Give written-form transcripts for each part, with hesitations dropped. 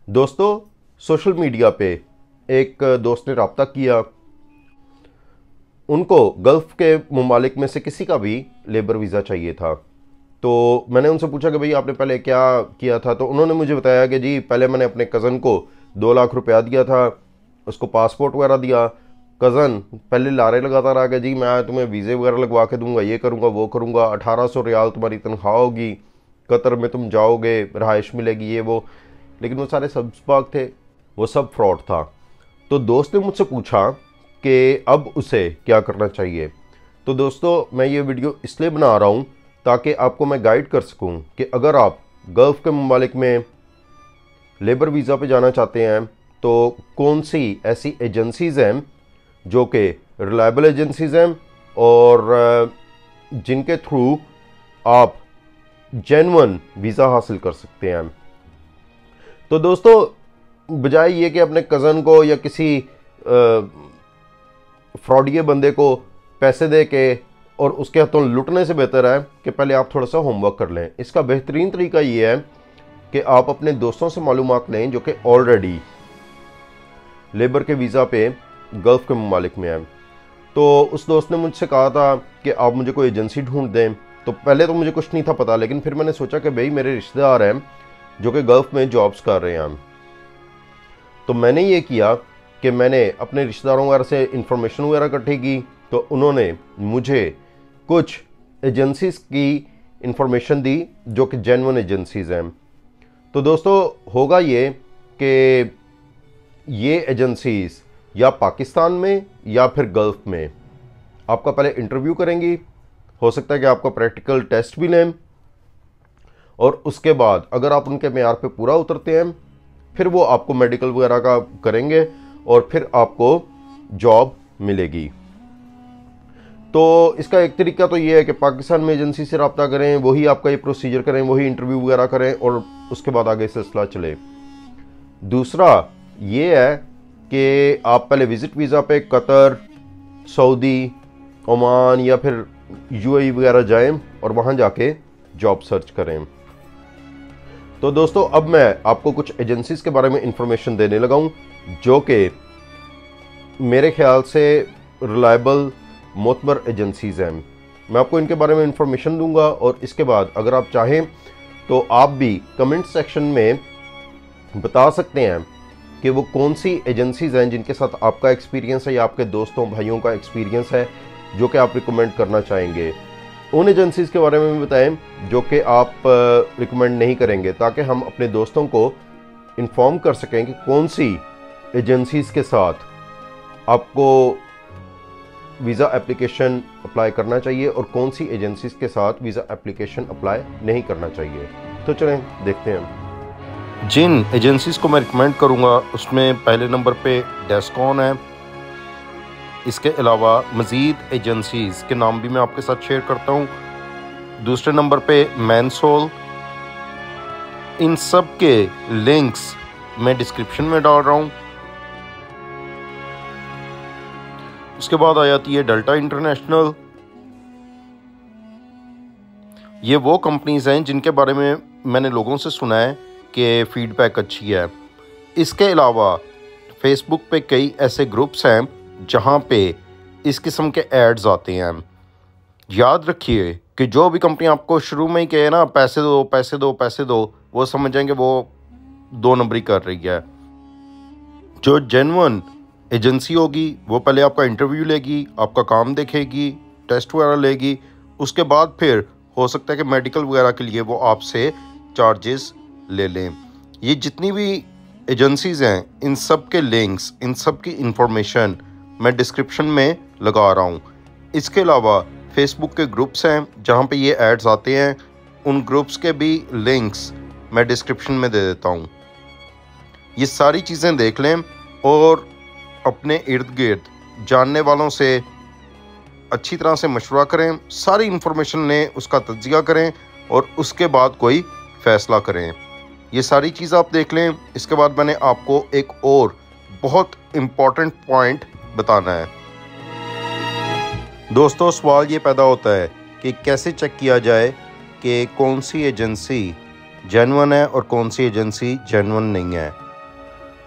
दोस्तों, social media पे एक दोस्त ने रब्ता किया। उनको गल्फ़ के ममालिक में से किसी का भी लेबर वीज़ा चाहिए था। तो मैंने उनसे पूछा कि भाई आपने पहले क्या किया था। तो उन्होंने मुझे बताया कि जी पहले मैंने अपने कज़न को 2 लाख रुपया दिया था, उसको पासपोर्ट वगैरह दिया। कज़न पहले लारे लगाता रहा कि जी मैं तुम्हें वीज़े वगैरह लगवा के दूंगा, ये करूंगा वो करूंगा, 1800 रियाल तुम्हारी तनख्वाह होगी, कतर में तुम जाओगे, रहाइश मिलेगी, ये वो। लेकिन वो सारे सब्ज़बाग थे, वो सब फ्रॉड था। तो दोस्त ने मुझसे पूछा कि अब उसे क्या करना चाहिए। तो दोस्तों, मैं ये वीडियो इसलिए बना रहा हूँ ताकि आपको मैं गाइड कर सकूँ कि अगर आप गल्फ़ के ममालिक में लेबर वीज़ा पे जाना चाहते हैं तो कौन सी ऐसी एजेंसीज़ हैं जो कि रिलायबल एजेंसीज़ हैं और जिनके थ्रू आप जेन्युइन वीज़ा हासिल कर सकते हैं। तो दोस्तों, बजाय ये कि अपने कज़न को या किसी फ्रॉडिये बंदे को पैसे दे के और उसके हाथों लुटने से बेहतर है कि पहले आप थोड़ा सा होमवर्क कर लें। इसका बेहतरीन तरीका ये है कि आप अपने दोस्तों से मालूमात लें जो कि ऑलरेडी लेबर के वीज़ा पे गल्फ़ के ममालिक में हैं। तो उस दोस्त ने मुझसे कहा था कि आप मुझे कोई एजेंसी ढूंढ दें। तो पहले तो मुझे कुछ नहीं था पता, लेकिन फिर मैंने सोचा कि भाई मेरे रिश्तेदार हैं जो कि गल्फ़ में जॉब्स कर रहे हैं। तो मैंने ये किया कि मैंने अपने रिश्तेदारों वगैरह से इंफॉर्मेशन वगैरह इकट्ठी की। तो उन्होंने मुझे कुछ एजेंसीज़ की इंफॉर्मेशन दी जो कि जेन्युइन एजेंसीज़ हैं। तो दोस्तों, होगा ये कि ये एजेंसीज़ या पाकिस्तान में या फिर गल्फ़ में आपका पहले इंटरव्यू करेंगी। हो सकता है कि आपका प्रैक्टिकल टेस्ट भी लें और उसके बाद अगर आप उनके मेयार पे पूरा उतरते हैं फिर वो आपको मेडिकल वगैरह का करेंगे और फिर आपको जॉब मिलेगी। तो इसका एक तरीका तो ये है कि पाकिस्तान में एजेंसी से रब्ता करें, वही आपका ये प्रोसीजर करें, वही इंटरव्यू वगैरह करें और उसके बाद आगे सिलसिला चले। दूसरा ये है कि आप पहले विज़िट वीज़ा पे कतर, सऊदी, ओमान या फिर यूएई वगैरह जाएं और वहाँ जाके जॉब सर्च करें। तो दोस्तों, अब मैं आपको कुछ एजेंसीज़ के बारे में इंफॉर्मेशन देने लगा हूँ जो कि मेरे ख्याल से रिलायबल मोतबर एजेंसीज़ हैं। मैं आपको इनके बारे में इंफॉर्मेशन दूंगा और इसके बाद अगर आप चाहें तो आप भी कमेंट सेक्शन में बता सकते हैं कि वो कौन सी एजेंसीज़ हैं जिनके साथ आपका एक्सपीरियंस है या आपके दोस्तों भाइयों का एक्सपीरियंस है जो कि आप रिकमेंड करना चाहेंगे। उन एजेंसीज़ के बारे में भी बताएं जो कि आप रिकमेंड नहीं करेंगे, ताकि हम अपने दोस्तों को इन्फॉर्म कर सकें कि कौन सी एजेंसीज़ के साथ आपको वीज़ा एप्लीकेशन अप्लाई करना चाहिए और कौन सी एजेंसीज़ के साथ वीज़ा एप्लीकेशन अप्लाई नहीं करना चाहिए। तो चलें देखते हैं। जिन एजेंसीज़ को मैं रिकमेंड करूँगा उसमें पहले नंबर पे डेस्कॉन है। इसके अलावा मज़ीद एजेंसीज़ के नाम भी मैं आपके साथ शेयर करता हूँ। दूसरे नंबर पे मैनसोल। इन सब के लिंक्स मैं डिस्क्रिप्शन में डाल रहा हूँ। उसके बाद आ जाती है डेल्टा इंटरनेशनल। ये वो कंपनीज़ हैं जिनके बारे में मैंने लोगों से सुना है कि फ़ीडबैक अच्छी है। इसके अलावा फेसबुक पे कई ऐसे ग्रुप्स हैं जहाँ पे इस किस्म के एड्स आते हैं। याद रखिए कि जो भी कंपनी आपको शुरू में ही कहे ना पैसे दो पैसे दो पैसे दो, वो समझ जाएंगे वो 2 नंबरी कर रही है। जो जेन्युइन एजेंसी होगी वो पहले आपका इंटरव्यू लेगी, आपका काम देखेगी, टेस्ट वगैरह लेगी। उसके बाद फिर हो सकता है कि मेडिकल वगैरह के लिए वो आपसे चार्जेस ले लें। ये जितनी भी एजेंसीज़ हैं इन सब के लिंक्स, इन सब की इंफॉर्मेशन मैं डिस्क्रिप्शन में लगा रहा हूँ। इसके अलावा फेसबुक के ग्रुप्स हैं जहाँ पे ये एड्स आते हैं, उन ग्रुप्स के भी लिंक्स मैं डिस्क्रिप्शन में दे देता हूँ। ये सारी चीज़ें देख लें और अपने इर्द गिर्द जानने वालों से अच्छी तरह से मशवरा करें, सारी इंफॉर्मेशन लें, उसका तज्जिया करें और उसके बाद कोई फ़ैसला करें। ये सारी चीज़ आप देख लें। इसके बाद मैंने आपको एक और बहुत इम्पॉर्टेंट पॉइंट बताना है। दोस्तों, सवाल ये पैदा होता है कि कैसे चेक किया जाए कि कौन सी एजेंसी जेन्युइन है और कौन सी एजेंसी जेन्युइन नहीं है।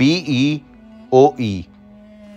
BEOE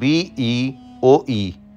BEOE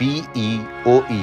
BEOE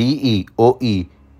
BEOE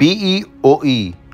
BEOE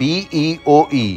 BEOE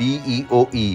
BEOE